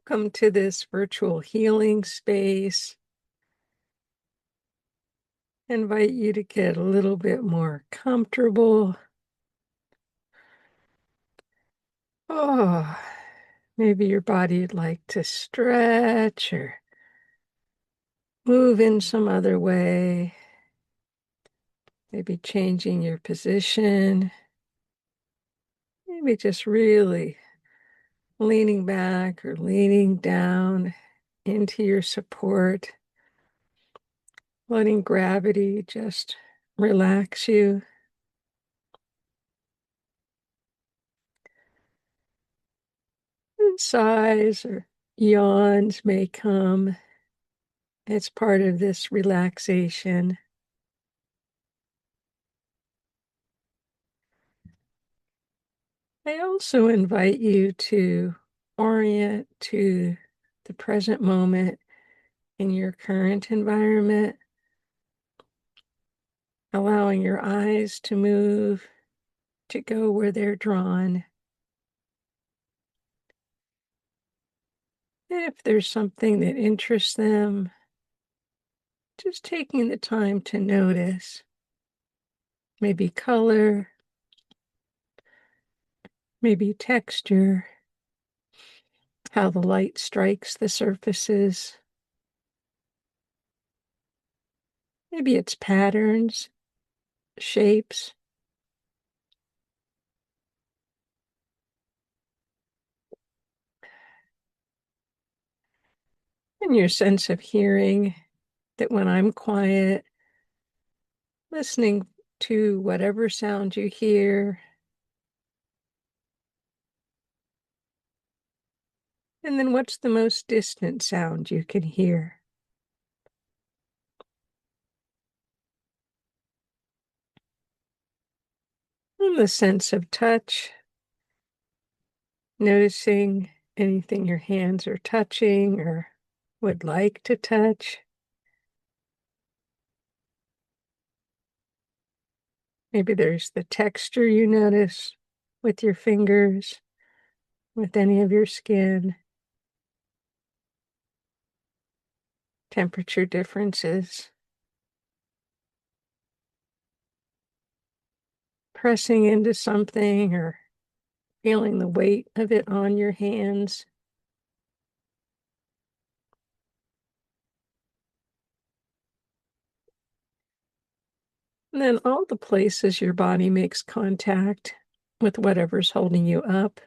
Welcome to this virtual healing space. I invite you to get a little bit more comfortable. Oh, maybe your body'd like to stretch or move in some other way. Maybe changing your position. Maybe just really leaning back or leaning down into your support. Letting gravity just relax you. And sighs or yawns may come. It's part of this relaxation. I also invite you to orient to the present moment in your current environment, allowing your eyes to move, to go where they're drawn. If there's something that interests them, just taking the time to notice, maybe color, maybe texture, how the light strikes the surfaces. Maybe it's patterns, shapes. And your sense of hearing, that when I'm quiet, listening to whatever sound you hear, and then what's the most distant sound you can hear? And the sense of touch, noticing anything your hands are touching or would like to touch. Maybe there's the texture you notice with your fingers, with any of your skin, temperature differences, pressing into something or feeling the weight of it on your hands. And then all the places your body makes contact with whatever's holding you up.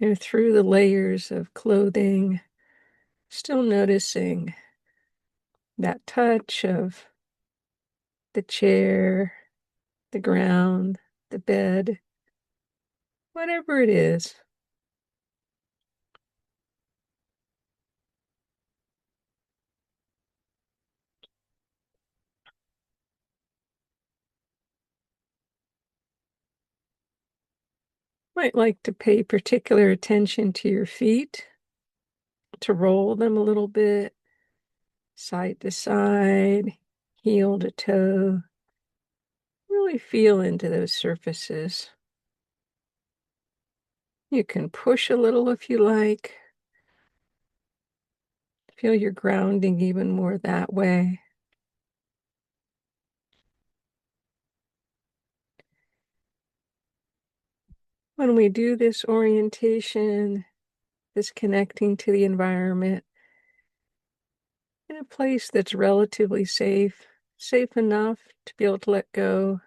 Through the layers of clothing, still noticing that touch of the chair, the ground, the bed, whatever it is. Might like to pay particular attention to your feet, to roll them a little bit, side to side, heel to toe. Really feel into those surfaces. You can push a little if you like. Feel your grounding even more that way. When we do this orientation, this connecting to the environment in a place that's relatively safe, safe enough to be able to let go,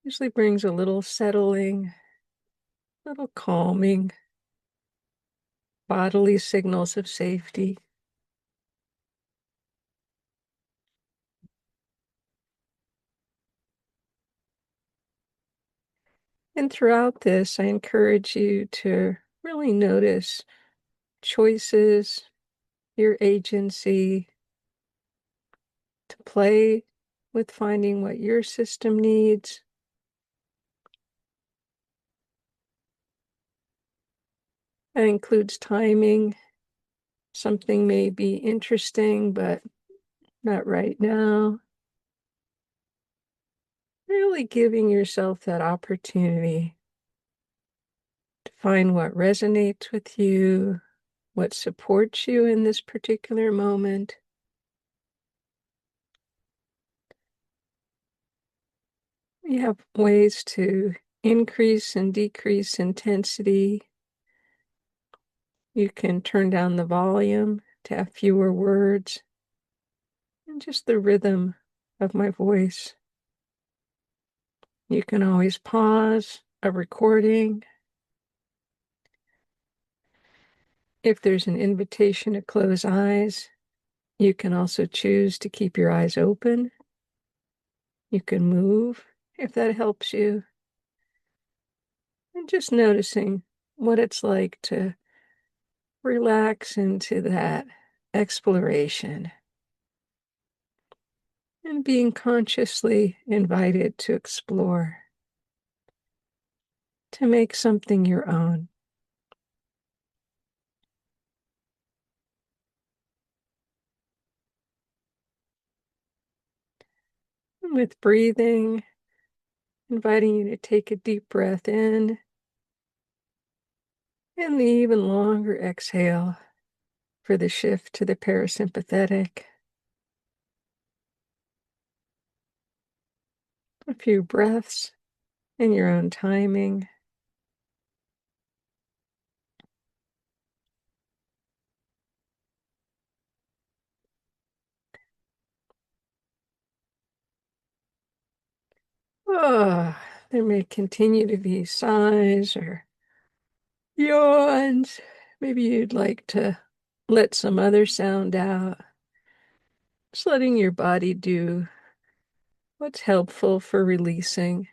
usually brings a little settling, a little calming, bodily signals of safety. And throughout this, I encourage you to really notice choices, your agency, to play with finding what your system needs. That includes timing. Something may be interesting, but not right now. Really giving yourself that opportunity to find what resonates with you, what supports you in this particular moment. You have ways to increase and decrease intensity. You can turn down the volume to have fewer words and just the rhythm of my voice. You can always pause a recording. If there's an invitation to close eyes, you can also choose to keep your eyes open. You can move if that helps you. And just noticing what it's like to relax into that exploration and being consciously invited to explore, to make something your own. And with breathing, inviting you to take a deep breath in and the even longer exhale for the shift to the parasympathetic. A few breaths in your own timing. Oh, there may continue to be sighs or yawns. Maybe you'd like to let some other sound out. Just letting your body do what's helpful for releasing.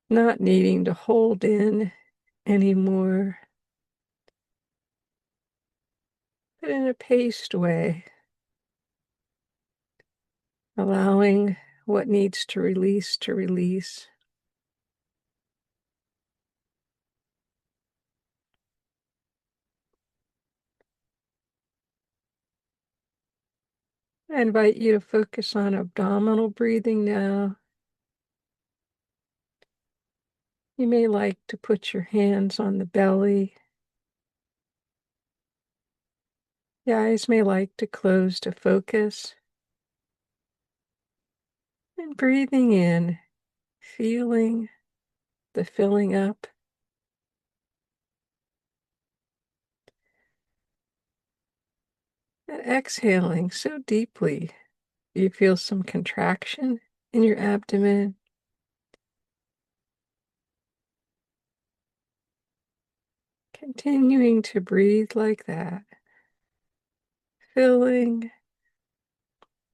Not needing to hold in anymore, but in a paced way. Allowing what needs to release to release. I invite you to focus on abdominal breathing now. You may like to put your hands on the belly. The eyes may like to close to focus. And breathing in, feeling the filling up. And exhaling so deeply. You feel some contraction in your abdomen. Continuing to breathe like that. Filling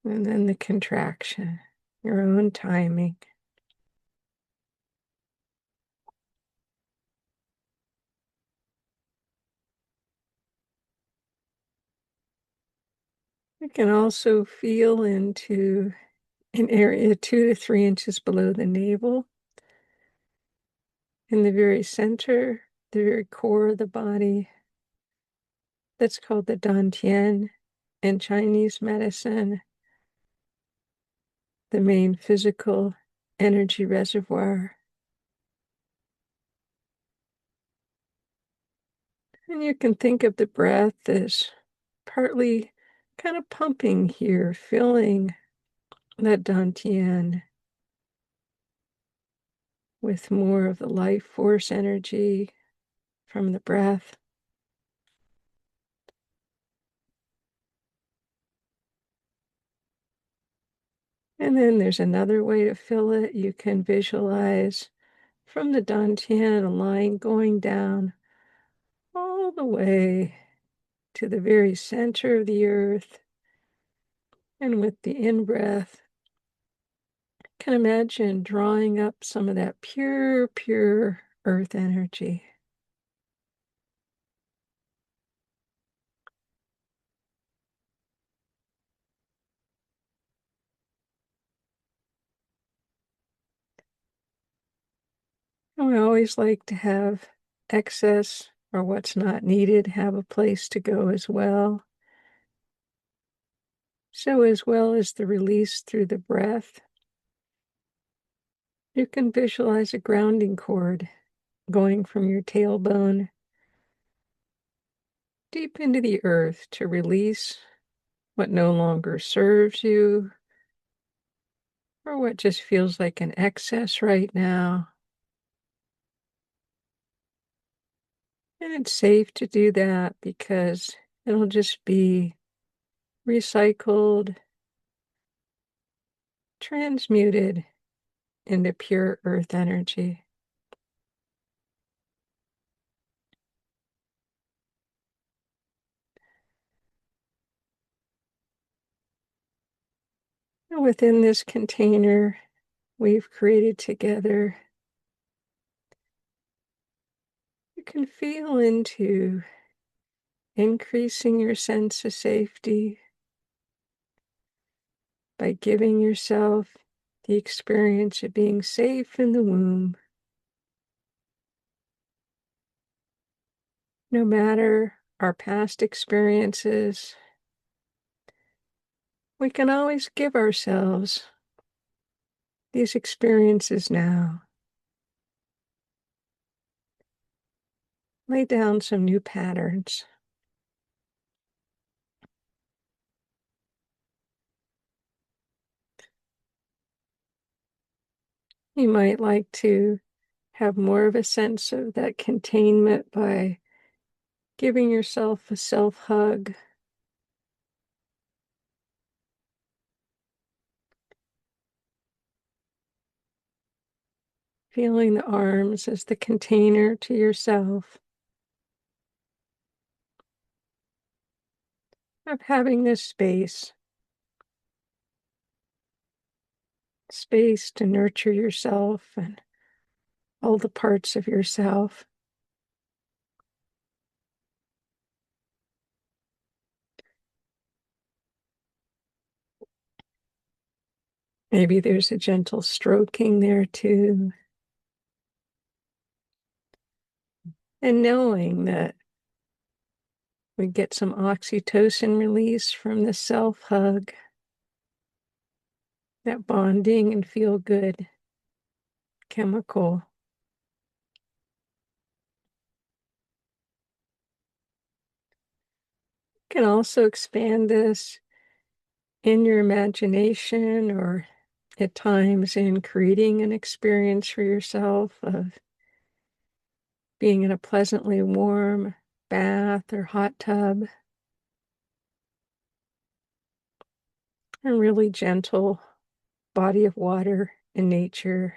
and then the contraction, your own timing. You can also feel into an area 2 to 3 inches below the navel, in the very center, the very core of the body. That's called the dantian in Chinese medicine, the main physical energy reservoir. And you can think of the breath as partly kind of pumping here, filling that dantian with more of the life force energy from the breath. And then there's another way to fill it. You can visualize from the dantian a line going down all the way to the very center of the earth. And with the in-breath, can imagine drawing up some of that pure, pure earth energy. And we always like to have excess or what's not needed have a place to go as well. So as well as the release through the breath, You can visualize a grounding cord going from your tailbone deep into the earth to release what no longer serves you or what just feels like an excess right now. And it's safe to do that because it'll just be recycled, transmuted into pure earth energy. And within this container we've created together, you can feel into increasing your sense of safety by giving yourself the experience of being safe in the womb. No matter our past experiences, we can always give ourselves these experiences now. Lay down some new patterns. You might like to have more of a sense of that containment by giving yourself a self-hug. Feeling the arms as the container to yourself. Of having this space to nurture yourself and all the parts of yourself. Maybe there's a gentle stroking there too. And knowing that we get some oxytocin release from the self-hug, that bonding and feel-good chemical. You can also expand this in your imagination or at times in creating an experience for yourself of being in a pleasantly warm bath or hot tub. A really gentle body of water in nature.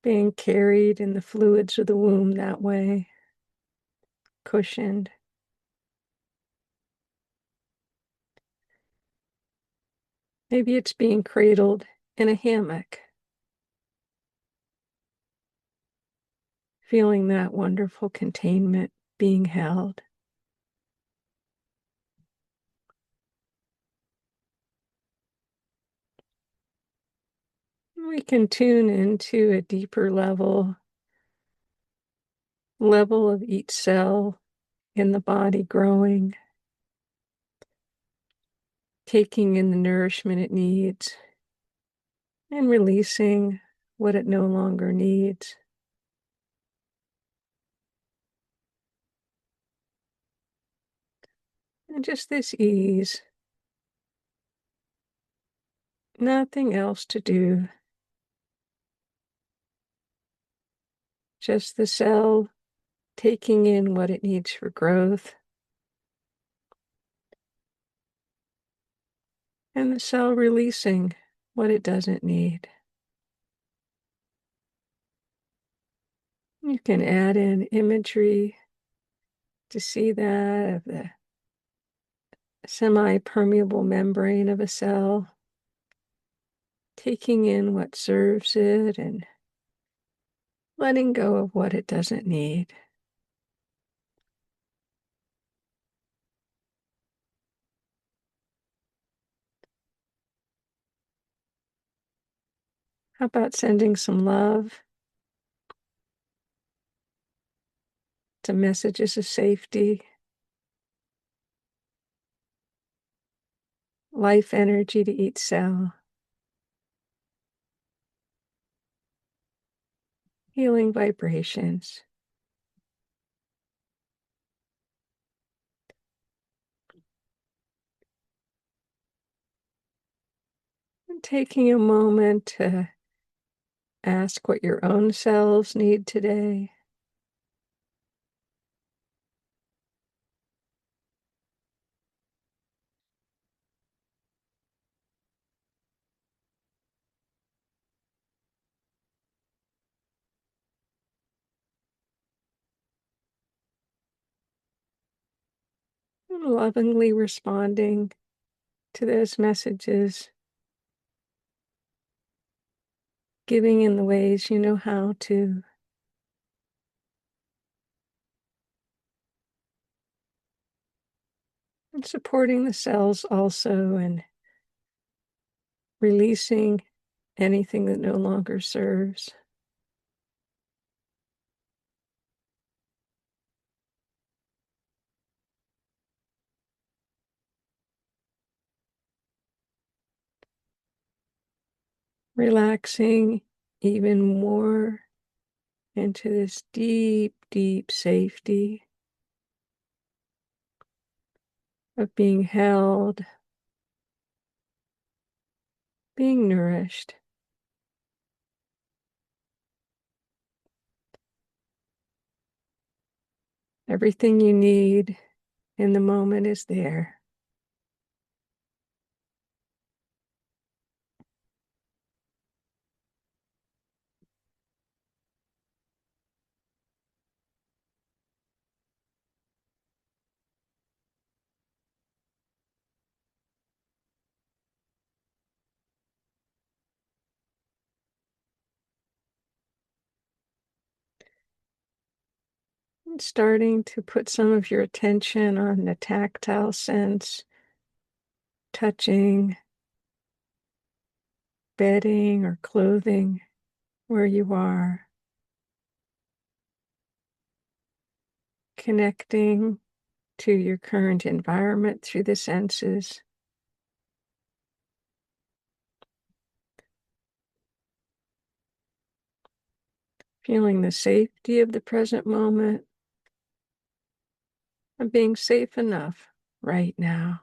Being carried in the fluids of the womb that way. Cushioned. Maybe it's being cradled in a hammock. Feeling that wonderful containment being held. We can tune into a deeper level of each cell in the body growing, taking in the nourishment it needs, and releasing what it no longer needs. And just this ease. Nothing else to do. Just the cell taking in what it needs for growth. And the cell releasing what it doesn't need. You can add in imagery to see that of the semi-permeable membrane of a cell, taking in what serves it and letting go of what it doesn't need. How about sending some love to messages of safety? life energy to each cell, healing vibrations. And taking a moment to ask what your own cells need today. And lovingly responding to those messages, giving in the ways you know how to. And supporting the cells also, and releasing anything that no longer serves. Relaxing even more into this deep, deep safety of being held, being nourished. Everything you need in the moment is there. And starting to put some of your attention on the tactile sense, touching, bedding, or clothing where you are. Connecting to your current environment through the senses. Feeling the safety of the present moment and being safe enough right now.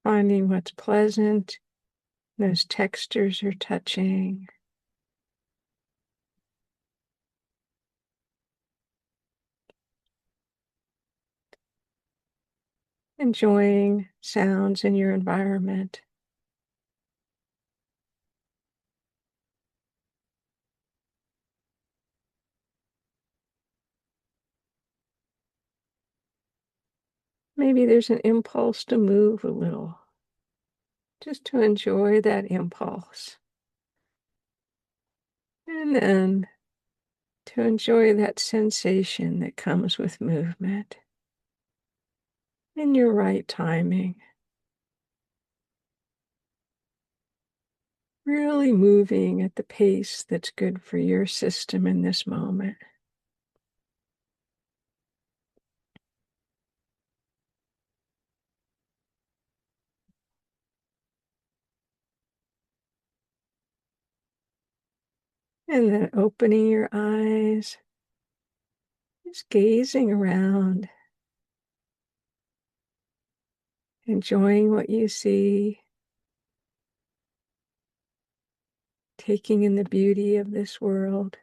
Finding what's pleasant, those textures you're touching. Enjoying sounds in your environment. Maybe there's an impulse to move a little, just to enjoy that impulse. And then to enjoy that sensation that comes with movement in your right timing. Really moving at the pace that's good for your system in this moment. And then opening your eyes, just gazing around, enjoying what you see, taking in the beauty of this world.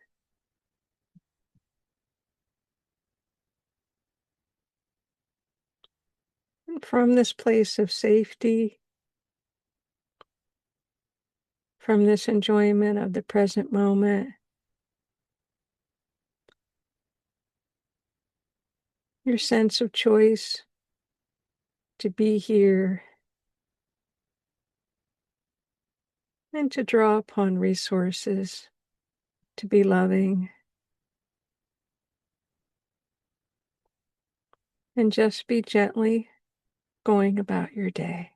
And from this place of safety, from this enjoyment of the present moment, your sense of choice to be here and to draw upon resources to be loving and just be gently going about your day.